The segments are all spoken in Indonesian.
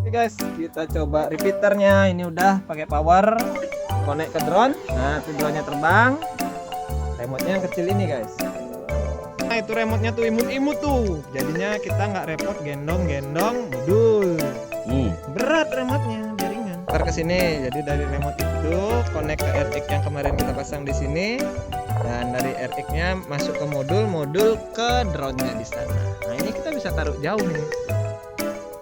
Oke guys, kita coba repeaternya. Ini udah pakai power, connect ke drone. Nah, itu drone-nya terbang. Remote-nya yang kecil ini guys. Nah, itu remote-nya tuh imut-imut tuh. Jadinya kita nggak repot gendong-gendong modul. Berat remote-nya, biar ringan. Ntar ke sini. Jadi dari remote itu connect ke RX yang kemarin kita pasang di sini. Dan dari RX-nya masuk ke modul ke drone-nya di sana. Nah, ini kita bisa taruh jauh nih.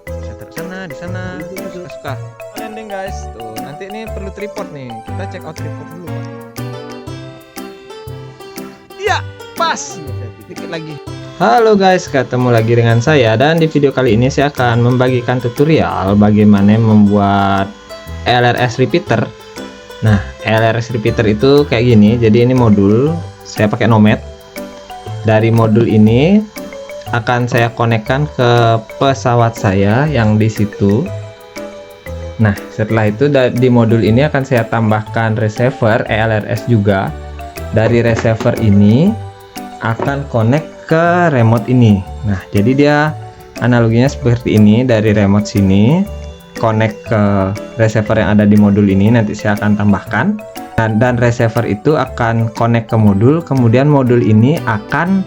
Bisa taruh sana, di sana, suka-suka. Landing guys. Tuh, nanti ini perlu tripod nih. Kita check out tripod dulu, Pak. Iya, pas. Dikit lagi. Halo guys, ketemu lagi dengan saya, dan di video kali ini saya akan membagikan tutorial bagaimana membuat LRS repeater. Nah, LRS repeater itu kayak gini. Jadi ini modul, saya pakai Nomad. Dari modul ini akan saya konekkan ke pesawat saya yang di situ. Nah, setelah itu di modul ini akan saya tambahkan receiver LRS juga. Dari receiver ini akan connect ke remote ini. Nah, jadi dia analoginya seperti ini. Dari remote sini connect ke receiver yang ada di modul ini, nanti saya akan tambahkan, dan receiver itu akan connect ke modul, kemudian modul ini akan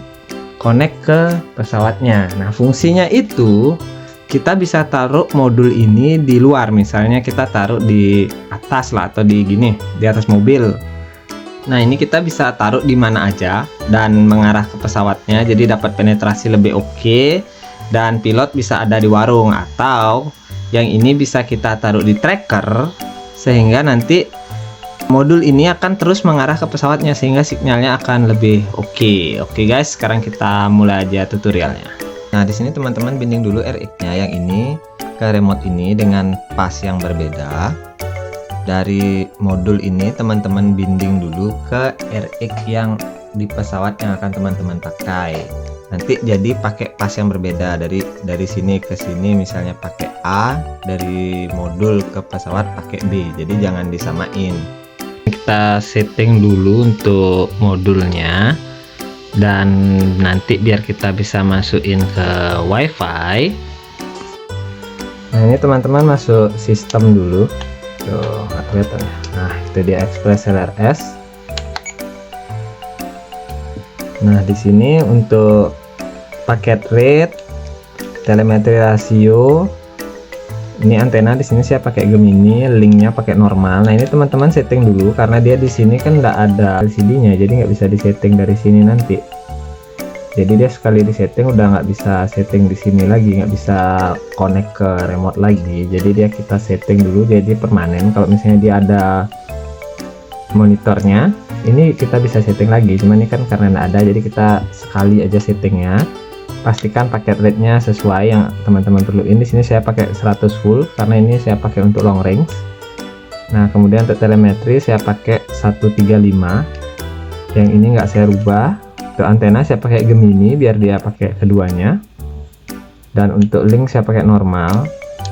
connect ke pesawatnya. Nah, fungsinya itu kita bisa taruh modul ini di luar, misalnya kita taruh di atas lah, atau di gini, di atas mobil. Nah, ini kita bisa taruh di mana aja dan mengarah ke pesawatnya, jadi dapat penetrasi lebih oke, dan pilot bisa ada di warung, atau yang ini bisa kita taruh di tracker sehingga nanti modul ini akan terus mengarah ke pesawatnya sehingga sinyalnya akan lebih oke. Oke guys, sekarang kita mulai aja tutorialnya. Nah, di sini teman-teman binding dulu RX-nya yang ini ke remote ini dengan pas yang berbeda. Dari modul ini teman-teman binding dulu ke RX yang di pesawat yang akan teman-teman pakai. Nanti jadi pakai pas yang berbeda, dari sini ke sini misalnya pakai A, dari modul ke pesawat pakai B. Jadi jangan disamain. Kita setting dulu untuk modulnya, dan nanti biar kita bisa masukin ke WiFi. Nah, ini teman-teman masuk sistem dulu. Tuh, nggak kelihatan ya. Nah, itu dia Express LRS. Nah, di sini untuk paket rate, telemetri rasio, ini antena di sini saya pakai Gemini, linknya pakai normal. Nah, ini teman-teman setting dulu karena dia di sini kan nggak ada LCD-nya, jadi nggak bisa disetting dari sini nanti. Jadi dia sekali disetting udah nggak bisa setting di sini lagi, nggak bisa connect ke remote lagi. Jadi dia kita setting dulu jadi permanen. Kalau misalnya dia ada monitornya, ini kita bisa setting lagi, cuman ini kan karena nggak ada, jadi kita sekali aja settingnya. Pastikan paket rate-nya sesuai yang teman-teman perluin. Di sini saya pakai 100 full karena ini saya pakai untuk long range. Nah, kemudian untuk telemetri saya pakai 135, yang ini nggak saya rubah. Untuk antena saya pakai Gemini biar dia pakai keduanya, dan untuk link saya pakai normal.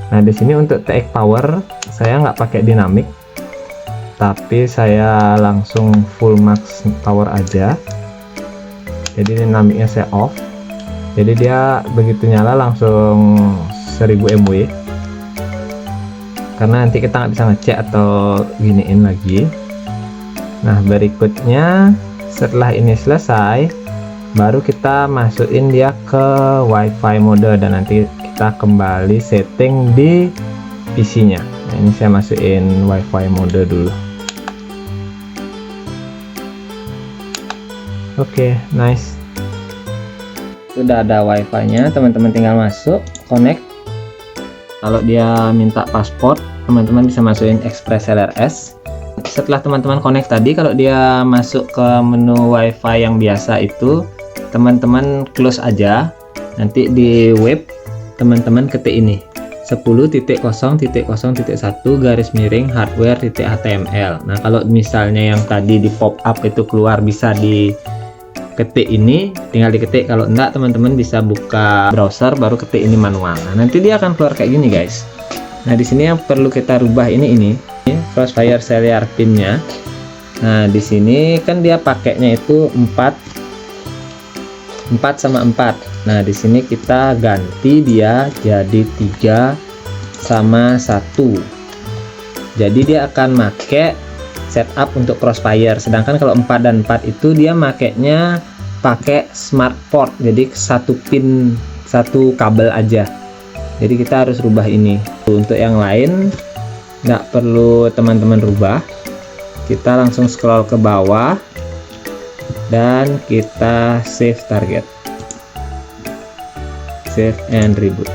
Nah, di sini untuk TX power saya nggak pakai dinamik, tapi saya langsung full max power aja. Jadi dinamiknya saya off, jadi dia begitu nyala langsung 1000 mW, karena nanti kita nggak bisa ngecek atau giniin lagi. Nah, berikutnya setelah ini selesai baru kita masukin dia ke WiFi mode, dan nanti kita kembali setting di PC nya. Nah, ini saya masukin WiFi mode dulu. Oke, nice. Sudah ada WiFi nya, teman-teman tinggal masuk, connect. Kalau dia minta paspor, teman-teman bisa masukin Express LRS. Setelah teman-teman connect tadi, kalau dia masuk ke menu WiFi yang biasa itu, teman-teman close aja. Nanti di web teman-teman ketik ini 10.0.0.1 Nah, kalau misalnya yang tadi di pop up itu keluar bisa diketik ini, tinggal diketik. Kalau enggak, teman-teman bisa buka browser baru ketik ini manual. Nah, nanti dia akan keluar kayak gini guys. Nah, di sini yang perlu kita rubah ini Crossfire serial pinnya. Nah, di sini kan dia pakainya itu 4 sama 4. Nah, di sini kita ganti dia jadi 3 sama 1. Jadi dia akan make setup untuk crossfire. Sedangkan kalau 4 dan 4 itu dia makainya pakai smart port. Jadi satu pin, satu kabel aja. Jadi kita harus rubah ini. Untuk yang lain nggak perlu teman-teman rubah. Kita langsung scroll ke bawah dan kita save target, save and reboot.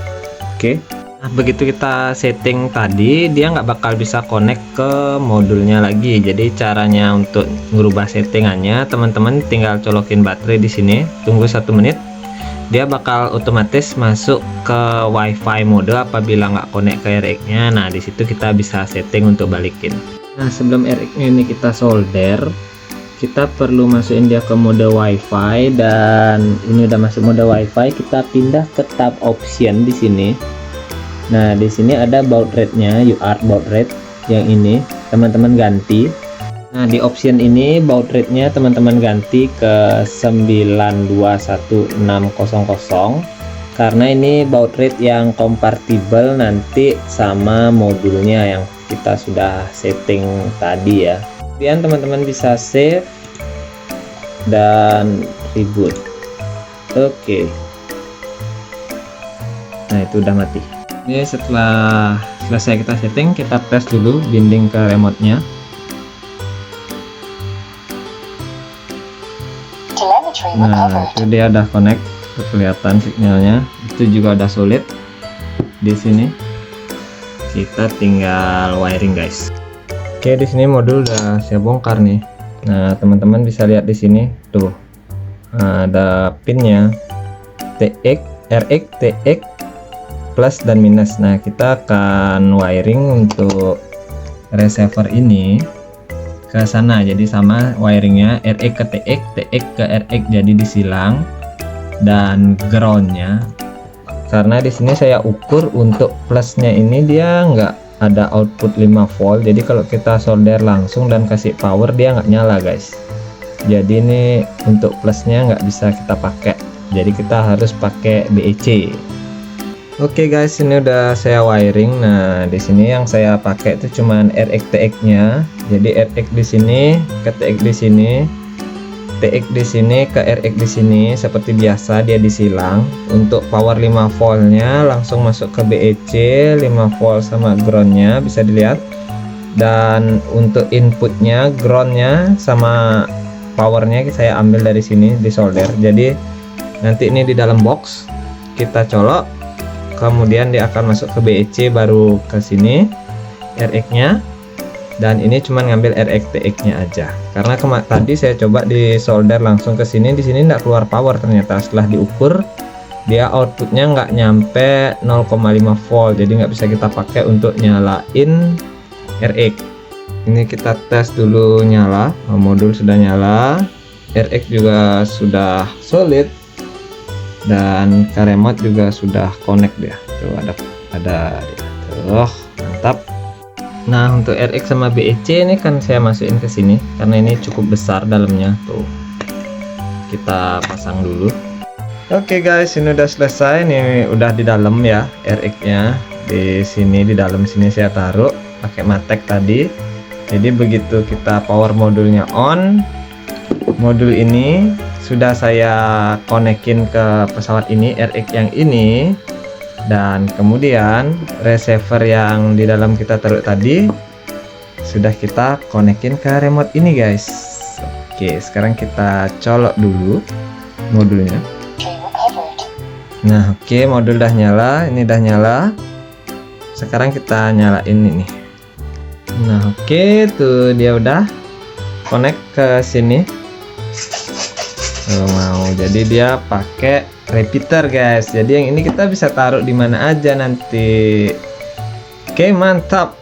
Oke. Nah, begitu kita setting tadi, dia nggak bakal bisa connect ke modulnya lagi. Jadi caranya untuk merubah settingannya, teman-teman tinggal colokin baterai di sini, tunggu 1 menit, dia bakal otomatis masuk ke WiFi mode apabila nggak connect ke RX-nya. Nah, di situ kita bisa setting untuk balikin. Nah, sebelum RX-nya ini kita solder, kita perlu masukin dia ke mode WiFi, dan ini udah masuk mode WiFi. Kita pindah ke tab option di sini. Nah, di sini ada baud rate-nya, UART baud rate yang ini teman-teman ganti. Nah, di option ini baud rate-nya teman-teman ganti ke 921600 karena ini baud rate yang kompatibel nanti sama modulnya yang kita sudah setting tadi ya. Kemudian teman-teman bisa save dan reboot. Oke. Nah, itu udah mati. Ini setelah selesai kita setting, kita tes dulu binding ke remote-nya. Nah, itu dia udah connect, kelihatan sinyalnya. Itu juga udah solid. Di sini kita tinggal wiring, guys. Oke, di sini modul udah saya bongkar nih. Nah, teman-teman bisa lihat di sini tuh. Nah, ada pinnya TX, RX, TX plus dan minus. Nah, kita akan wiring untuk receiver ini ke sana. Jadi sama wiringnya RX ke TX, TX ke RX, jadi disilang. Dan groundnya, karena di sini saya ukur untuk plusnya ini dia nggak ada output 5 volt. Jadi kalau kita solder langsung dan kasih power dia nggak nyala, guys. Jadi ini untuk plusnya nggak bisa kita pakai. Jadi kita harus pakai BEC. Oke guys, ini udah saya wiring. Nah, di sini yang saya pakai itu cuman RX TX-nya. Jadi RX di sini ke TX di sini, TX di sini ke RX di sini. Seperti biasa dia disilang. Untuk power 5 voltnya langsung masuk ke BEC, 5 volt sama groundnya bisa dilihat. Dan untuk inputnya, groundnya sama powernya saya ambil dari sini di solder. Jadi nanti ini di dalam box kita colok, kemudian dia akan masuk ke BEC, baru ke sini RX-nya, dan ini cuma ngambil RX TX-nya aja. Karena tadi saya coba di solder langsung ke sini, di sini nggak keluar power ternyata. Setelah diukur dia outputnya nggak nyampe 0,5 volt, jadi nggak bisa kita pakai untuk nyalain RX. Ini kita tes dulu nyala. Modul sudah nyala, RX juga sudah solid, dan ke remote juga sudah connect dia. Tuh ada tuh, mantap. Nah, untuk RX sama BEC ini kan saya masukin ke sini karena ini cukup besar dalamnya. Tuh, kita pasang dulu. Oke guys, ini udah selesai. Ini udah di dalam ya RX-nya. Di sini, di dalam sini saya taruh pakai matek tadi. Jadi begitu kita power modulnya on, modul ini sudah saya konekin ke pesawat ini, RX yang ini, dan kemudian receiver yang di dalam kita taruh tadi sudah kita konekin ke remote ini, guys. Oke, sekarang kita colok dulu modulnya. Nah, oke, modul udah nyala, ini udah nyala. Sekarang kita nyalain ini. Nah, oke, tuh dia udah connect ke sini. Mau, jadi dia pakai repeater, guys. Jadi yang ini kita bisa taruh di mana aja nanti. Oke, mantap.